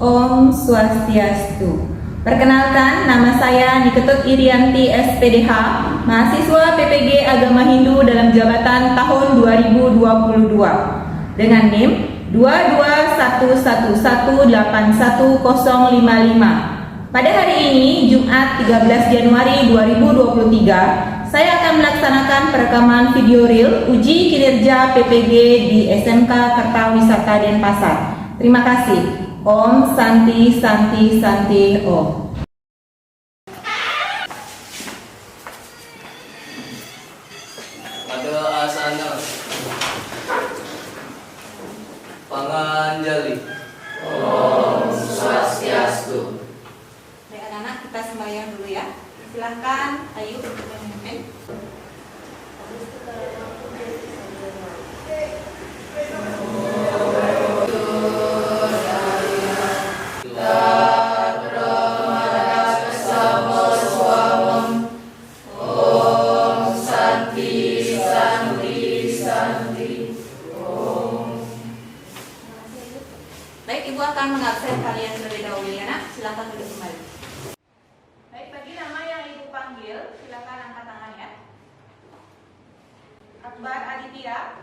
Om Swastiastu. Perkenalkan, nama saya Niketut Irianti SPDH, mahasiswa PPG Agama Hindu dalam jabatan tahun 2022 dengan NIM 22111810555. Pada hari ini, Jumat 13 Januari 2023, saya akan melaksanakan perekaman video reel uji kinerja PPG di SMK Kertawisata Denpasar. Terima kasih. Om Santi Santi Santi Om. Pada asana Panganjali. Om Swastiastu. Baik anak-anak, kita sembahyang dulu ya. Silahkan, ayo untuk memimpin. Baik, Ibu akan mengabsen kalian terlebih dahulu ya nak. Silakan duduk kembali. Baik, bagi nama yang Ibu panggil, silakan angkat tangan ya. Akbar Aditya.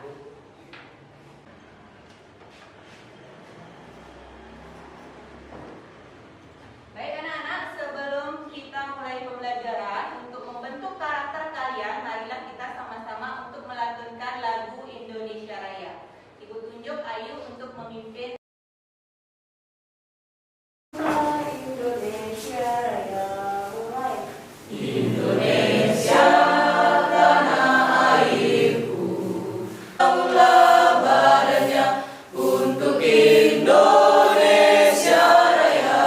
Baik anak-anak, sebelum kita mulai pembelajaran, untuk membentuk karakter kalian, marilah kita sama-sama untuk melantunkan lagu Indonesia Raya. Ibu tunjuk Ayu untuk memimpin. Indonesia Raya, mulai. Indonesia tanah airku, Allah badannya untuk Indonesia Raya.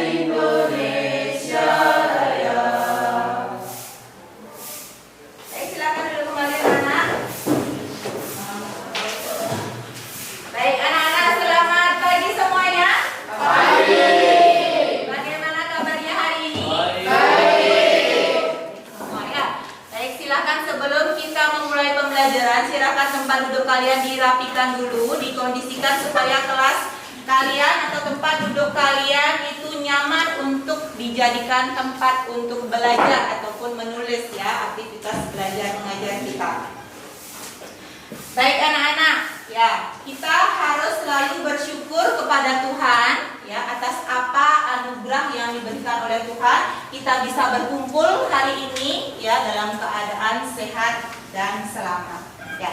Indonesia Raya. Baik, silakan duduk kembali anak-anak. Baik anak-anak, selamat pagi semuanya. Bagaimana kabarnya hari ini? Semuanya. Baik, silakan sebelum kita memulai pembelajaran, silakan tempat duduk kalian dirapikan dulu, dikondisikan supaya kelas kalian atau tempat duduk kalian itu nyaman untuk dijadikan tempat untuk belajar ataupun menulis ya, aktivitas belajar mengajar kita. Baik anak-anak, ya, kita harus selalu bersyukur kepada Tuhan ya atas apa anugerah yang diberikan oleh Tuhan. Kita bisa berkumpul hari ini ya dalam keadaan sehat dan selamat. Ya.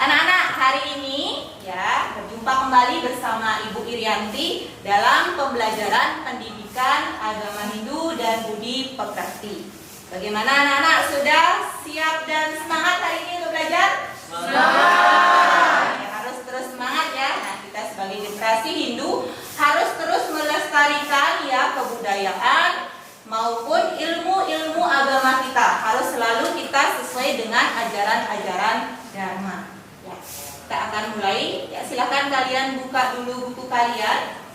Anak-anak, hari ini ya berjumpa kembali bersama Ibu Irianti dalam pembelajaran pendidikan agama Hindu dan budi pekerti. Bagaimana anak-anak, sudah siap dan semangat hari ini untuk belajar? Semangat. Ya, harus terus semangat ya. Nah, kita sebagai generasi Hindu harus terus melestarikan ya kebudayaan maupun ilmu-ilmu agama kita. Harus selalu kita sesuai dengan ajaran-ajaran Dharma. Ya, kita akan mulai. Ya, silakan kalian buka dulu buku kalian.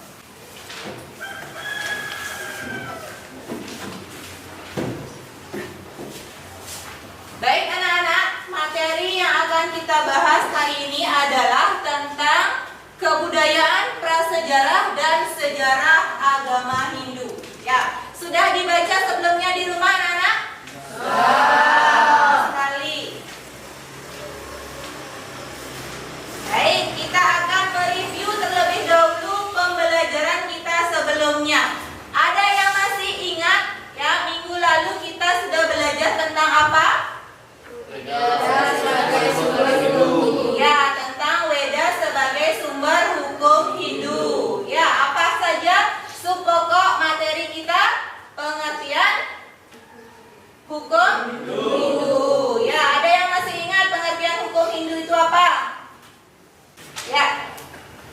Baik anak-anak, materi yang akan kita bahas hari ini adalah tentang kebudayaan, prasejarah, dan sejarah agama Hindu. Ya, sudah dibaca sebelumnya di rumah anak-anak? Sekali. Baik, kita akan mereview terlebih dahulu pembelajaran kita sebelumnya. Ada yang masih ingat ya minggu lalu kita sudah belajar tentang apa? Ya, tentang Weda sebagai sumber hukum Hindu. Ya, apa saja subpokok materi kita? Pengertian hukum Hindu. Ya, ada yang masih ingat pengertian hukum Hindu itu apa? Ya.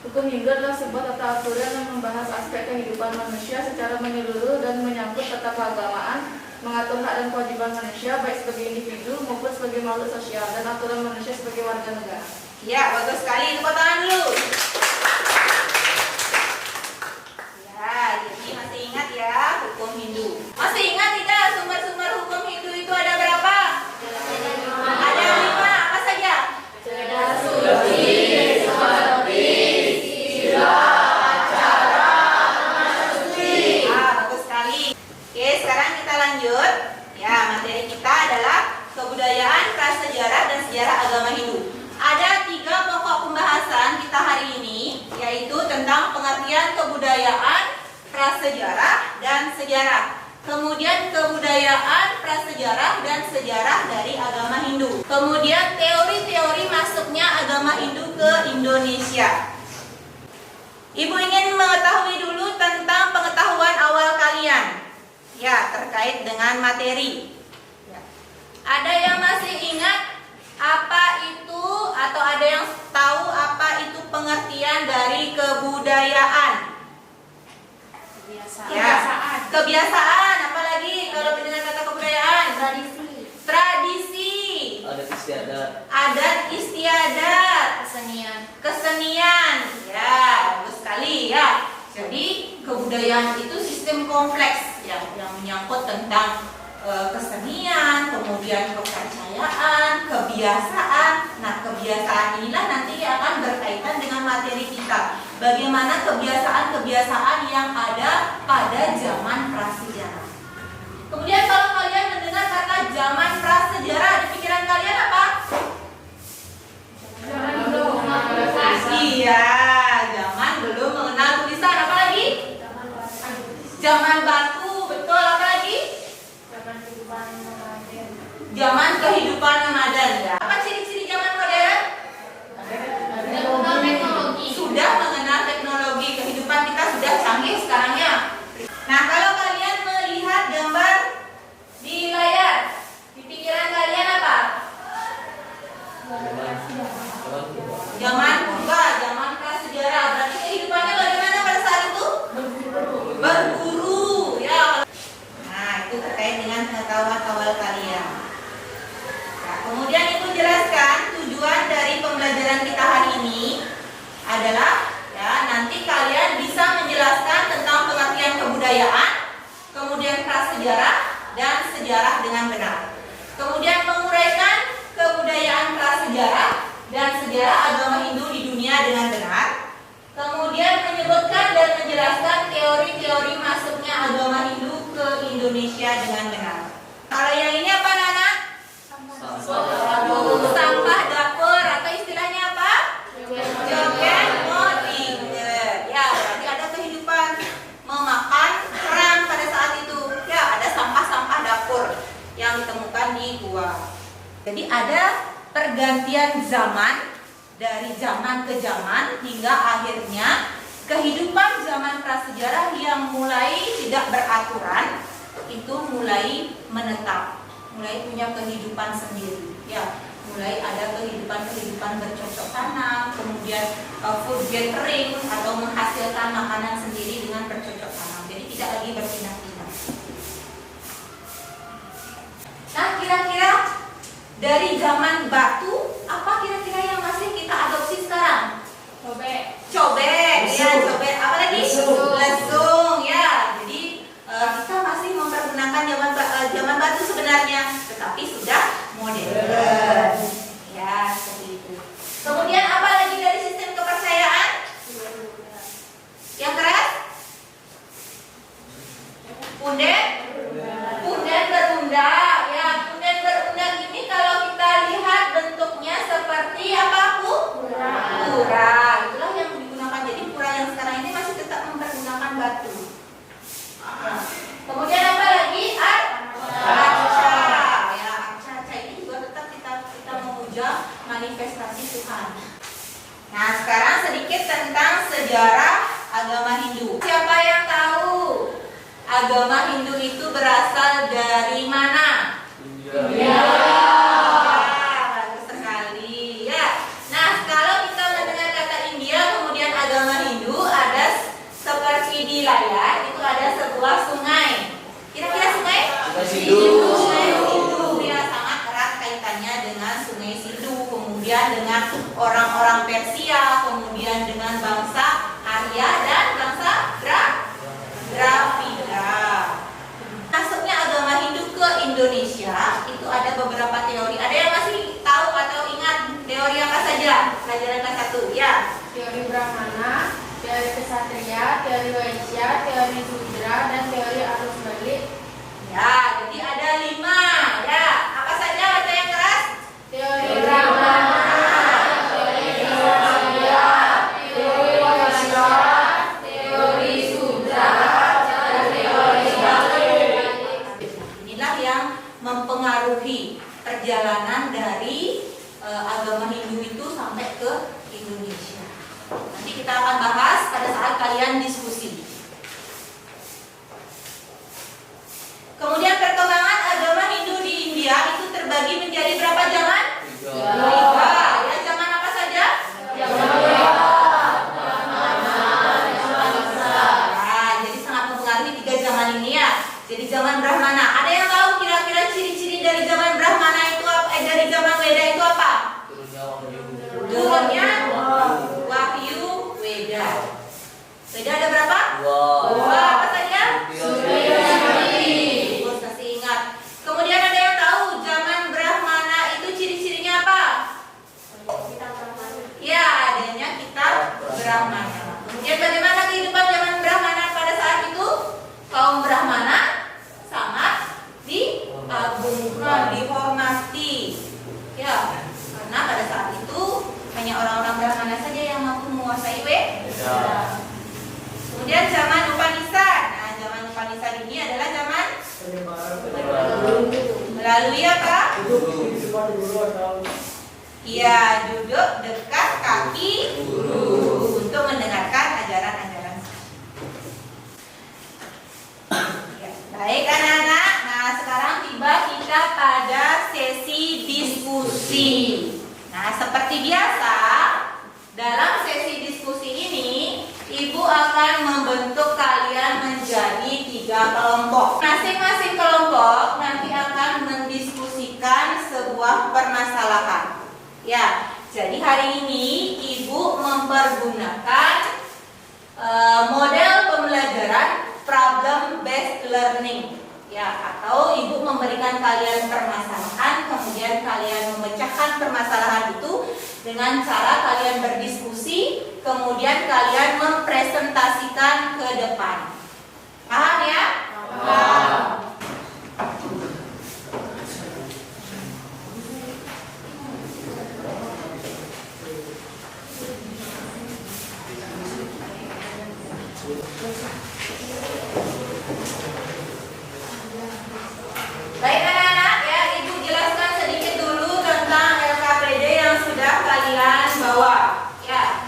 Hukum Hindu adalah sebuah tata aturan yang membahas aspek kehidupan manusia secara menyeluruh dan menyangkut tata keagamaan, mengatur hak dan kewajiban manusia baik sebagai individu maupun sebagai makhluk sosial, dan aturan manusia sebagai warga negara. Ya, bagus sekali. Tepuk tangan dulu. Ya, jadi masih ingat ya hukum Hindu. Masih ingat tidak sumber-sumber hukum Hindu itu ada berapa? Ada 5. Apa saja? Suci, Seperti, Sila, Acara, kebudayaan, prasejarah, dan sejarah. Kemudian kebudayaan, prasejarah, dan sejarah dari agama Hindu. Kemudian teori-teori masuknya agama Hindu ke Indonesia. Ibu ingin mengetahui dulu tentang pengetahuan awal kalian, ya, terkait dengan materi. Ya. Ada yang masih ingat apa itu, atau ada yang tahu apa itu pengertian dari kebudayaan? Kebiasaan. Apalagi kalau mendengar kata kebudayaan? Tradisi. Adat istiadat. Kesenian. Ya, bagus sekali ya. Jadi kebudayaan itu sistem kompleks ya, yang menyangkut tentang kesenian, kemudian kepercayaan, kebiasaan. Nah, kebiasaan inilah nanti akan berkaitan dengan materi kita. Bagaimana kebiasaan-kebiasaan yang ada pada zaman prasejarah. Kemudian kalau kalian mendengar kata zaman prasejarah, di pikiran kalian apa? Iya, zaman belum mengenal tulisan. Apa lagi? Zaman batu, betul. Apa lagi? Zaman kehidupan nomaden. Ya. Apa ciri-ciri zaman modern? Sudah mengenal teknologi, kehidupan kita sudah canggih sekarang ya. Nah, kalau kalian melihat gambar di layar, di pikiran kalian apa? Zaman purba, zaman prasejarah. Berarti kehidupannya bagaimana pada saat itu? Berburu, ya. Nah, itu terkait dengan pengetahuan awal kalian. Nah, kemudian Ibu jelaskan tujuan dari pembelajaran kita hari ini adalah ya, nanti kalian bisa menjelaskan tentang pengertian kebudayaan, kemudian prasejarah dan sejarah dengan benar. Kemudian menguraikan kebudayaan, prasejarah dan sejarah agama Hindu di dunia dengan benar. Kemudian menyebutkan dan menjelaskan teori-teori masuknya agama Hindu ke Indonesia dengan benar. Kalau yang ini apa, Nana? Sampah dapur, atau istilahnya apa? Joget modern. Ya, berarti ada kehidupan memakan kerang pada saat itu. Ya, ada sampah-sampah dapur yang ditemukan di gua. Jadi ada pergantian zaman dari zaman ke zaman hingga akhirnya kehidupan zaman prasejarah yang mulai tidak beraturan itu mulai menetap, mulai punya kehidupan sendiri. Ya, mulai ada kehidupan bercocok tanam, kemudian food gathering atau menghasilkan makanan sendiri dengan bercocok tanam. Jadi tidak lagi berpindah-pindah. Nah, kira-kira dari zaman batu, apa kira-kira yang masih kita adopsi sekarang? Cobek, ya, cobek. Apa lagi? Lesung, ya. Jadi kita masih mempergunakan zaman batu sebenarnya, tetapi sudah modern. Ya, seperti itu. Kemudian apa lagi dari sistem kepercayaan? Yang keras? Punden berunda. Ya, punden berunda ini kalau kita lihat bentuknya seperti apa, Bu? Pura. Itulah yang digunakan. Jadi pura yang sekarang ini masih tetap mempergunakan batu. Nah, kemudian apa lagi? Arca. Ya, arca ini juga tetap kita memuja manifestasi Tuhan. Nah, sekarang sedikit tentang sejarah agama Hindu. Siapa yang tahu agama Hindu itu berasal dari mana? India. Bagus sekali. Ya. Nah, kalau kita mendengar kata India, kemudian agama Hindu, ada seperti di layar itu ada sebuah sungai. Kira-kira sungai? Sungai Sindu. Ya, sangat erat kaitannya dengan Sungai Sindu. Kemudian dengan orang-orang Persia, kemudian dengan bangsa Arya dan bangsa Dravida. Masuknya agama Hindu ke Indonesia itu ada beberapa teori. Ada yang masih tahu atau ingat teori apa saja? Pelajaran kelas 1, ya. Teori Brahmana, teori Kesatria, teori Waisya, teori Sudra, dan teori arus balik. Ya, jadi ada 5. Ya, apa saja baca yang keras? Teori Brahmana, teori Kesatria, teori Waisya, teori akan bahas pada saat kalian diskusi. Kemudian perkembangan agama Hindu di India itu terbagi menjadi berapa zaman? Tiga. Ya, zaman apa saja? Nah, jadi sangat mempengaruhi tiga zaman ini ya. Jadi zaman Brahmana. Ada yang tahu kira-kira ciri-ciri dari zaman Brahmana itu apa? Dari zaman Weda itu apa? Turunnya Wahyu Weda. Weda ada berapa? Dua. Apa saja? Bos masih ingat. Kemudian ada yang tahu zaman Brahmana itu ciri-cirinya apa? Ya, adanya kitab Brahmana. Kemudian bagaimana kehidupan zaman Brahmana pada saat itu? Kaum Brahmana sangat diagungkan, dihormati. Ya, karena pada saat itu hanya orang-orang Brahmana saja yang mampu menguasai Weda. Kemudian zaman Upanishad. Nah, zaman Upanishad ini adalah zaman melalui apa? Iya, duduk dekat kaki guru untuk mendengarkan ajaran-ajaran. Ya, baik anak-anak. Nah, sekarang tiba kita pada sesi diskusi. Nah, seperti biasa, dalam sesi diskusi ini Ibu akan membentuk kalian menjadi 3 kelompok. Masing-masing kelompok nanti akan mendiskusikan sebuah permasalahan. Ya, jadi hari ini Ibu mempergunakan model pembelajaran problem based learning. Ya, atau Ibu memberikan kalian permasalahan, kemudian kalian memecahkan permasalahan itu dengan cara kalian berdiskusi, kemudian kalian mempresentasikan ke depan. Paham ya? Paham. Baik anak-anak ya, Ibu jelaskan sedikit dulu tentang LKPD yang sudah kalian bawa. Ya,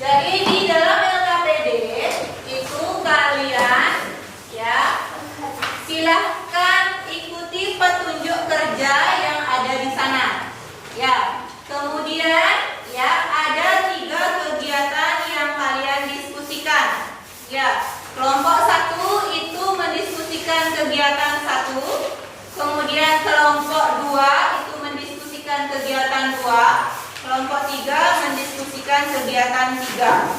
jadi di dalam LKPD itu kalian ya silahkan ikuti petunjuk kerja yang ada di sana. Ya, kemudian ya ada 3 kegiatan yang kalian diskusikan. Ya, kelompok 1 itu mendiskusikan kegiatan 1. Kemudian kelompok 2 itu mendiskusikan kegiatan 2, kelompok 3 mendiskusikan kegiatan 3.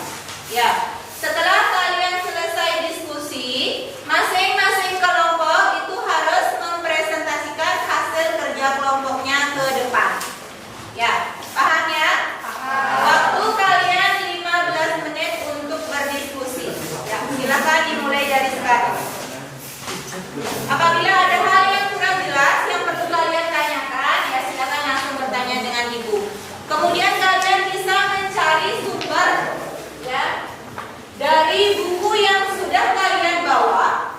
Ya, setelah kalian selesai diskusi, masing-masing kelompok itu harus mempresentasikan hasil kerja kelompoknya ke depan. Ya, paham ya? Paham. Waktu kalian 15 menit untuk berdiskusi. Ya, silakan dimulai dari sekarang. Apabila ada hal yang kurang jelas yang perlu kalian tanyakan, ya silakan langsung bertanya dengan Ibu. Kemudian kalian bisa mencari sumber ya dari buku yang sudah kalian bawa,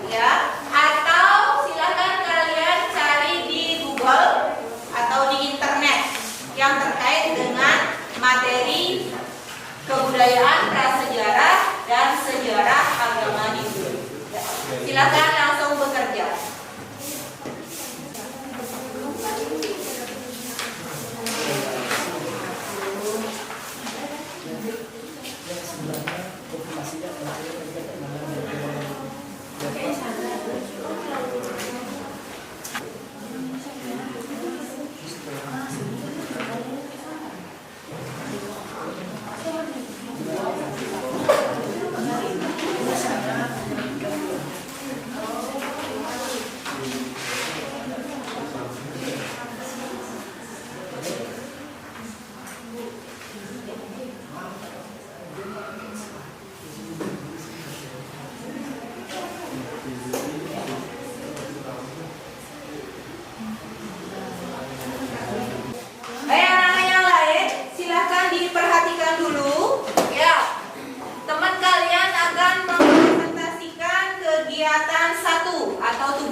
ya, atau silakan kalian cari di Google atau di internet yang terkait dengan materi kebudayaan, prasejarah, dan sejarah agama Hindu. Ya, silakan langsung bekerja.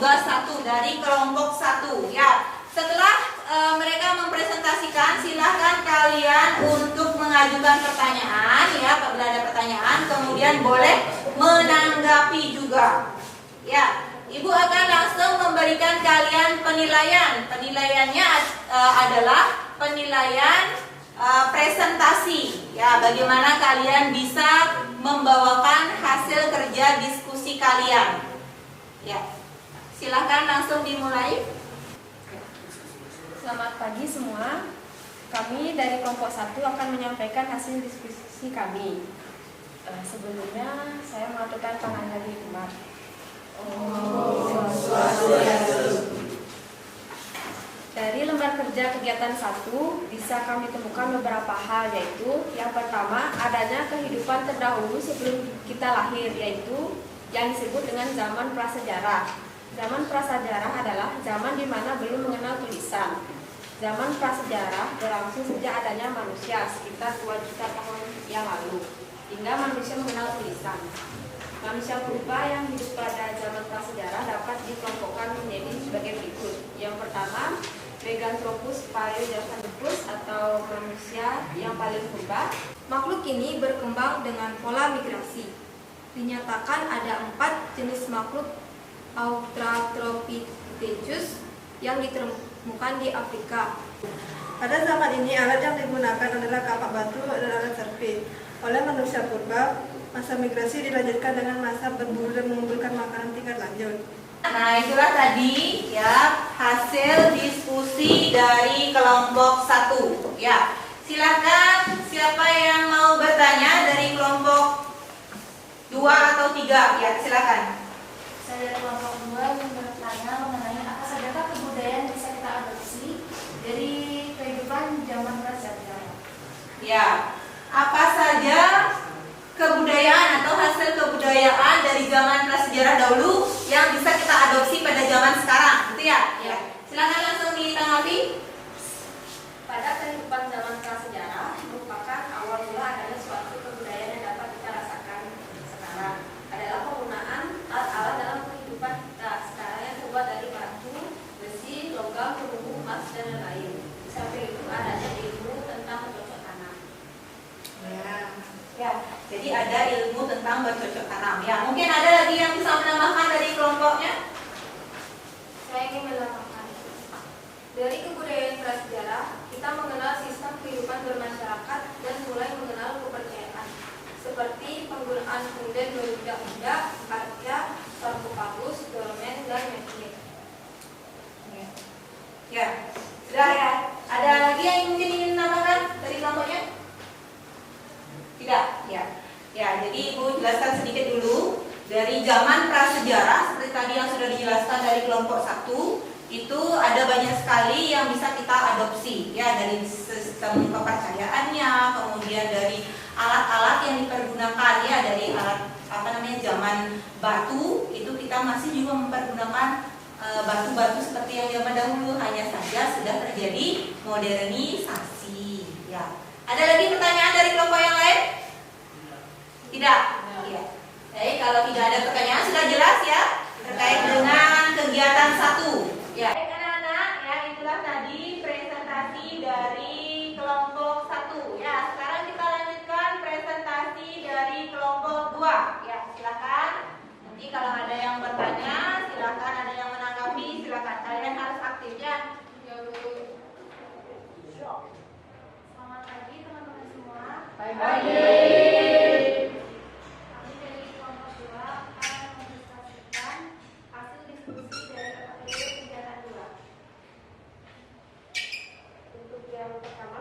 tugas satu dari kelompok satu. Ya, setelah mereka mempresentasikan, silahkan kalian untuk mengajukan pertanyaan. Ya. ya apabila ada pertanyaan, kemudian boleh menanggapi juga. Ya, Ibu akan langsung memberikan kalian penilaian. Penilaiannya adalah penilaian presentasi. Ya, bagaimana kalian bisa membawakan hasil kerja diskusi kalian. Ya, silahkan langsung dimulai. Selamat pagi semua. Kami dari kelompok 1 akan menyampaikan hasil diskusi kami. Sebelumnya saya mengaturkan tangan dari Umar. Dari lembar kerja kegiatan 1 bisa kami temukan beberapa hal, yaitu yang pertama adanya kehidupan terdahulu sebelum kita lahir, yaitu yang disebut dengan zaman prasejarah. Zaman prasejarah adalah zaman di mana belum mengenal tulisan. Zaman prasejarah berlangsung sejak adanya manusia sekitar 2 juta tahun yang lalu, hingga manusia mengenal tulisan. Manusia purba yang hidup pada zaman prasejarah dapat dikelompokkan menjadi sebagai berikut. Yang pertama, Meganthropus paleojanthropus atau manusia yang paling purba. Makhluk ini berkembang dengan pola migrasi. Dinyatakan ada 4 jenis makhluk Australopithecus yang ditemukan di Afrika. Pada zaman ini alat yang digunakan adalah kapak batu dan alat serpit. Oleh manusia purba, masa migrasi dilanjutkan dengan masa berburu dan mengumpulkan makanan tingkat lanjut. Nah, itulah tadi ya hasil diskusi dari kelompok 1. Ya, silakan siapa yang mau bertanya dari kelompok 2 atau 3? Ya, silakan. Saya dari kelompok 2 ingin bertanya mengenai apa sajakah kebudayaan bisa kita adopsi dari kehidupan zaman prasejarah. Ya, apa saja kebudayaan atau hasil kebudayaan dari zaman prasejarah dahulu yang bisa kita adopsi pada zaman sekarang, gitu ya? Ya. Silakan langsung ditanggapi. Pada kehidupan zaman prasejarah merupakan awal mula adanya suatu kebudayaan yang dapat kita rasakan sekarang. Adalah penggunaan alat-alat dalam kehidupan kita sekarang yang terbuat dari batu, besi, logam, perunggu, emas, dan lain-lain. Di samping itu adanya ilmu tentang bercocok tanam. Ya, jadi ada ilmu tentang bercocok tanam. Ya, mungkin ada lagi yang bisa menambahkan dari kelompoknya? Saya ingin menambahkan, dari kebudayaan prasejarah kita mengenal sistem kehidupan bermasyarakat dan mulai mengenal kepercayaan seperti penggunaan punden berbudak-budak, arca, sarkofagus, dolmen, dan magnet. Ya, sudah ya. Ada lagi yang mungkin ingin menambahkan dari kelompoknya? Tidak, ya. Ya, jadi Ibu jelaskan sedikit dulu dari zaman prasejarah seperti tadi yang sudah dijelaskan dari kelompok 1, itu ada banyak sekali yang bisa kita adopsi, ya, dari sistem kepercayaannya, kemudian dari alat-alat yang dipergunakan, ya, dari alat zaman batu itu kita masih juga mempergunakan batu-batu seperti yang zaman dahulu, hanya saja sudah terjadi modernisasi, ya. Ada lagi pertanyaan dari kelompok yang lain? Tidak? Iya. Jadi kalau tidak ada pertanyaan sudah jelas ya terkait dengan kegiatan 1. Ya. Baik anak-anak, ya itulah tadi presentasi dari kelompok 1. Ya, sekarang kita lanjutkan presentasi dari kelompok 2. Ya, silakan. Nanti kalau ada yang bertanya, silakan, ada yang menanggapi, silakan. Kalian harus aktif ya. Selamat pagi teman-teman semua. Pagi. Kami dari kelompok 2 akan mengilustrasikan hasil diskusi dari materi kegiatan 2. Untuk yang pertama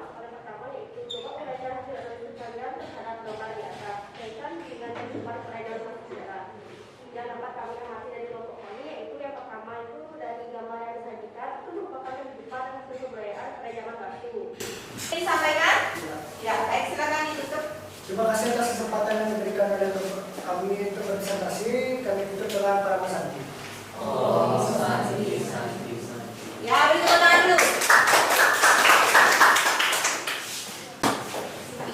yaitu coba belajar hasil analisis kalian terhadap gambar di atas. Kaitkan dengan kehidupan peredaran sejarah. Yang dapat kami amati dari kelompok kami yaitu yang pertama itu dari gambar yang disajikan itu merupakan kehidupan dan hasil kebudayaan pada zaman batu. Disampaikan? Ya, baik, silakan ditutup. Terima kasih atas kesempatan yang diberikan oleh kami untuk berpresentasi. Kami tutup dengan para santi. Ya, beri tepuk tangan dulu.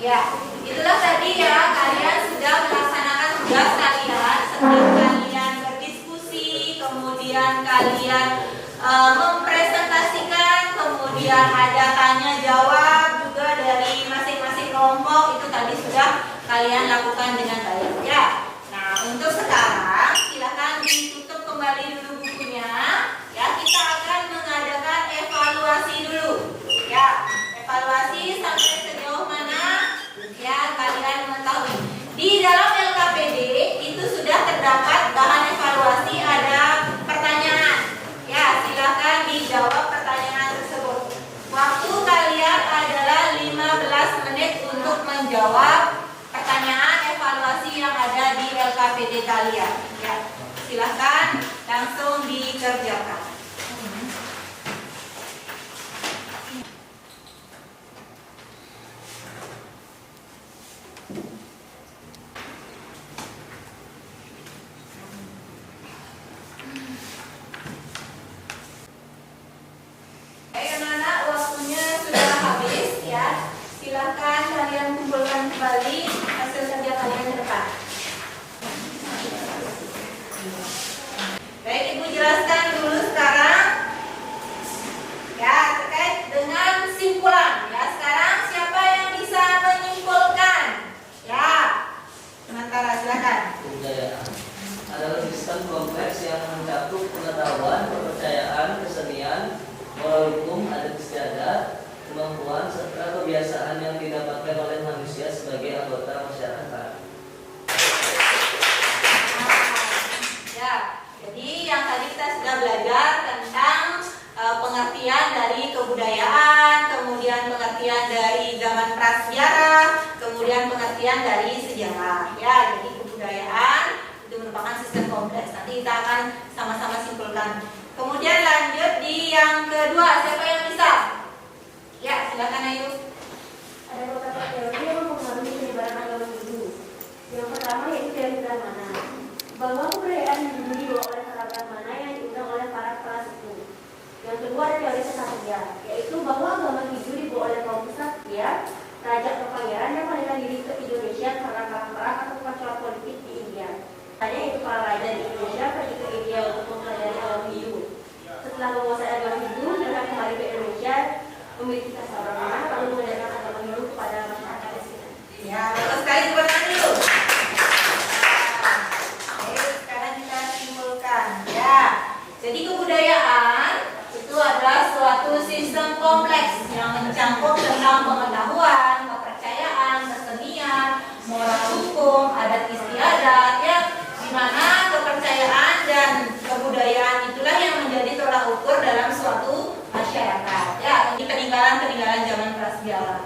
Ya, itulah tadi ya, kalian sudah melaksanakan tugas kalian setelah kalian berdiskusi, kemudian kalian mempresentasikan, kemudian ada tanya jawab juga dari masing-masing kelompok, itu tadi sudah kalian lakukan dengan baik ya. Nah, untuk sekarang silakan ditutup kembali dulu bukunya. Ya, kita akan mengadakan evaluasi dulu. Ya, evaluasi sampai sejauh mana ya kalian mengetahui. Di dalam LKPD itu sudah terdapat bahan evaluasi, ada pertanyaan. Ya, silakan dijawab pertanyaan tersebut. Waktu kalian adalah 15 menit untuk menjawab pertanyaan evaluasi yang ada di LKPD kalian. Ya, silakan langsung dikerjakan. Anak-anak, waktunya sudah habis ya. Silakan kalian kumpulkan kembali hasil kerja kalian ke depan. Baik, Ibu jelaskan dulu sekarang ya terkait dengan simpulan. Ya, sekarang siapa yang bisa menyimpulkan? Ya, sementara silakan. Kebudayaan adalah sistem kompleks yang mencakup pengetahuan, kepercayaan, kesenian, moral hukum, adat istiadat, kemampuan, serta kebiasaan yang didapatkan oleh manusia sebagai anggota masyarakat. Ya, jadi yang tadi kita sudah belajar tentang pengertian dari kebudayaan, kemudian pengertian dari zaman prasejarah, kemudian pengertian dari sejarah. Ya, jadi kebudayaan itu merupakan sistem kompleks. Nanti kita akan sama-sama simpulkan. Kemudian lanjut di yang kedua, siapa yang bisa? Ya, silakan Ayu. Ada beberapa teori yang mempengaruhi penyebaran agama Hindu. Yang pertama yaitu teori Brahmana, bahwa kebudayaan Hindu dibawa oleh para Brahmana yang diundang oleh para kepala suku. Yang kedua ada teori Ksatria, yaitu bahwa agama Hindu dibawa oleh kaum Ksatria, raja atau pangeran yang melarikan diri ke Indonesia karena perang atau masalah politik di India. Hanya itu para raja di Indonesia pergi ke India untuk mempelajari agama Hindu. Setelah menguasai agama Hindu, mereka kembali ke Indonesia memiliki kasta Brahmana lalu mengajarkan agama Hindu kepada masyarakat di sini. Ya, betul sekali, sebenarnya dulu. Oke, sekarang kita simpulkan. Ya, jadi kebudayaan itu adalah suatu sistem kompleks yang mencakup tentang pengetahuan, kepercayaan, kesenian, moral hukum, adat istiadat, ya, di mana kepercayaan dan kebudayaan itulah yang menjadi tolak ukur dalam suatu masyarakat. Ya, ini peninggalan-peninggalan zaman prasejarah.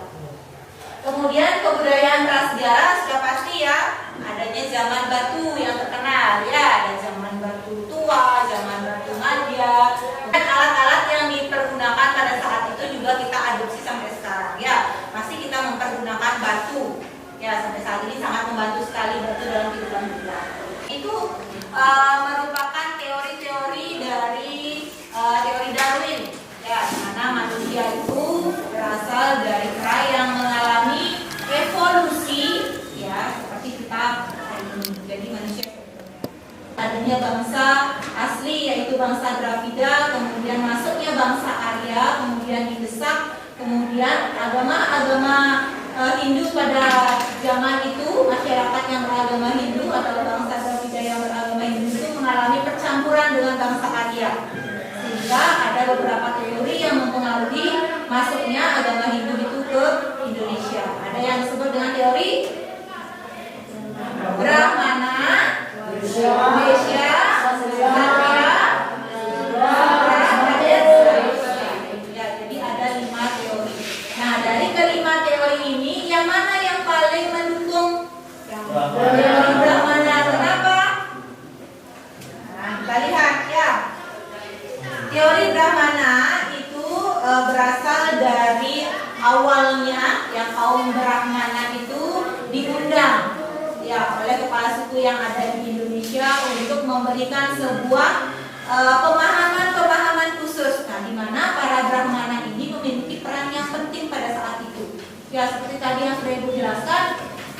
Kemudian kebudayaan prasejarah sudah pasti ya, adanya zaman batu yang terkenal ya, ada zaman batu tua, zaman batu madya, dan alat-alat yang dipergunakan pada saat itu juga kita adopsi sampai sekarang ya, masih kita mempergunakan batu ya, sampai saat ini sangat membantu sekali batu dalam kehidupan kita. Itu merupakan teori-teori dari teori Darwin ya, mana manusia itu berasal dari kera yang mengalami evolusi ya, seperti kita hari ini. Jadi manusia adanya bangsa asli yaitu bangsa Dravida, kemudian masuknya bangsa Arya, kemudian didesak, kemudian agama-agama Hindu pada zaman itu, masyarakat yang beragama Hindu atau bangsa Dravida yang beragama Hindu itu mengalami percampuran dengan bangsa Arya. Sehingga ada beberapa teori yang mempengaruhi masuknya agama Hindu itu ke Indonesia. Ada yang disebut dengan teori Brahmana, Vaishya, Kshatriya, ya, jadi ada 5 teori. Nah, dari kelima teori ini, yang mana yang paling mendukung? Teori Brahmana. Kenapa? Nah, kita lihat ya. Teori Brahmana itu berasal dari awalnya yang kaum Brahmana itu diundang ya oleh kepala suku yang ada di Indonesia untuk memberikan sebuah pemahaman-pemahaman khusus. Nah, di mana para Brahmana ini memiliki peran yang penting pada saat itu. Ya, seperti tadi yang sudah Ibu jelaskan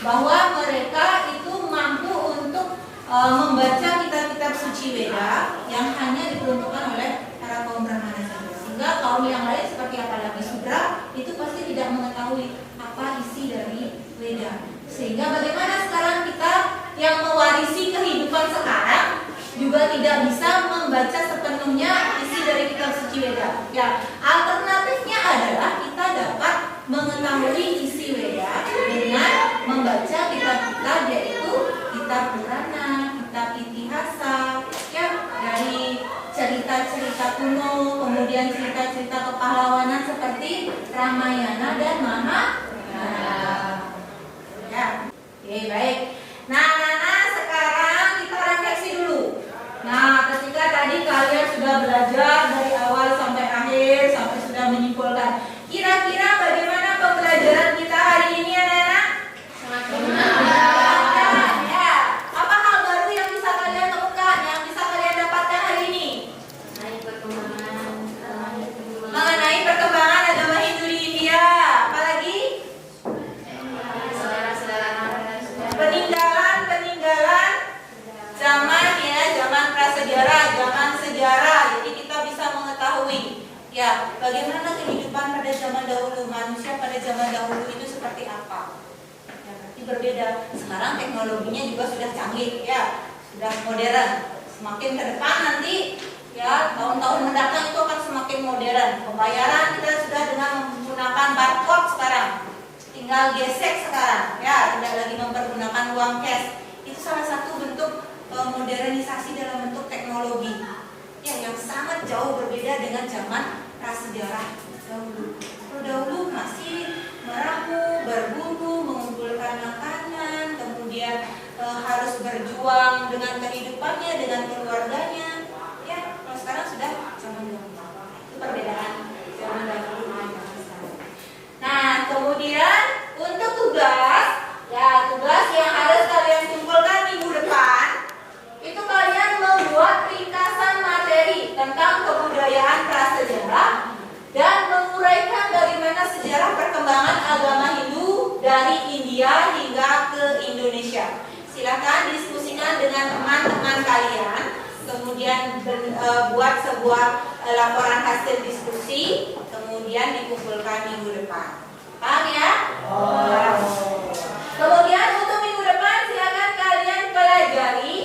bahwa mereka itu mampu untuk membaca kitab-kitab suci Weda yang hanya diperuntukkan oleh para kaum Brahmana saja. Sehingga kaum yang lain seperti apalagi Sudra itu pasti tidak mengetahui apa isi dari Weda. Sehingga bagaimana sekarang kita yang mewarisi kehidupan sekarang juga tidak bisa membaca sepenuhnya isi dari kitab suci Weda. Ya, alternatifnya adalah kita dapat mengetahui isi Weda dengan membaca kitab-kitab yaitu kitab Purana, kitab Itihasa, ya, dari cerita-cerita kuno, kemudian cerita-cerita kepahlawanan seperti Ramayana dan Mahabharata. Ya, oke, baik. Nah, sekarang kita refleksi dulu. Nah, ketika tadi kalian sudah belajar dari awal sampai akhir, sampai sudah menyimpulkan, kira-kira bagaimana pembelajaran kita hari ini, anak-anak? Semakin menyenangkan. Ya. Apa hal baru yang bisa kalian temukan, yang bisa kalian dapatkan hari ini? Mengenai perkembangan agama Hindu di India. Apalagi? Peninggalan zaman, ya, zaman prasejarah, zaman sejarah. Jadi kita bisa mengetahui, ya, bagaimana kehidupan pada zaman dahulu, manusia pada zaman dahulu itu seperti apa. Ya, berarti berbeda. Sekarang teknologinya juga sudah canggih, ya, sudah modern. Semakin ke depan nanti, ya, tahun-tahun mendatang itu akan semakin modern. Pembayaran kita sudah dengan menggunakan barcode sekarang. Tinggal gesek sekarang, ya, tidak lagi mempergunakan uang cash. Itu salah satu bentuk modernisasi dalam bentuk teknologi, ya, yang sangat jauh berbeda dengan zaman prasejarah dahulu. Kalau dahulu masih meramu, berburu, mengumpulkan makanan, kemudian harus berjuang dengan kehidupannya, dengan keluarganya. Ya, kalau sekarang sudah zaman dahulu. Itu perbedaan zaman dahulu dengan zaman sekarang. Nah, kemudian untuk tugas, ya, tugas yang harus kalian kumpulkan minggu depan, itu kalian membuat ringkasan materi tentang kebudayaan prasejarah dan menguraikan bagaimana sejarah perkembangan agama Hindu dari India hingga ke Indonesia. Silakan diskusikan dengan teman-teman kalian, kemudian buat sebuah laporan hasil diskusi, kemudian dikumpulkan minggu depan. Paham ya? Kemudian untuk minggu depan silakan kalian pelajari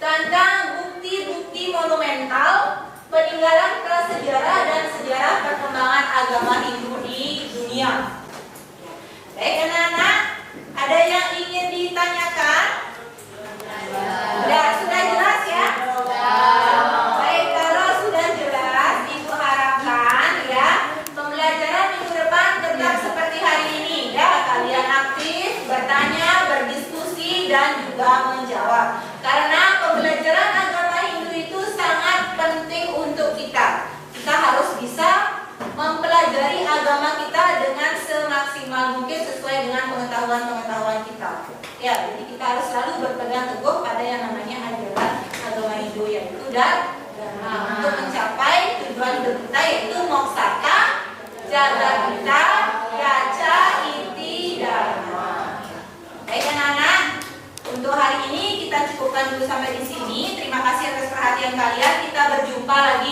tentang bukti-bukti monumental, peninggalan prasejarah dan sejarah perkembangan agama Hindu di dunia. Baik anak-anak, ada yang ingin ditanyakan? Sudah jelas ya? Baik, kalau sudah jelas, Ibu harapkan, ya, pembelajaran minggu depan tetap seperti hari ini, ya, kalian aktif, bertanya, berdiskusi, dan juga menjawab. Karena pembelajaran agama Hindu itu sangat penting untuk kita. Kita harus bisa mempelajari agama kita dengan semaksimal mungkin sesuai dengan pengetahuan-pengetahuan kita. Ya, jadi kita harus selalu berpegang teguh pada yang namanya ajaran agama Hindu, yaitu dharma, untuk mencapai tujuan hidup kita, yaitu moksata, jaga kita, yaca iti dharma. Baik anak-anak, untuk hari ini kita cukupkan dulu sampai di sini. Terima kasih atas perhatian kalian. Kita berjumpa lagi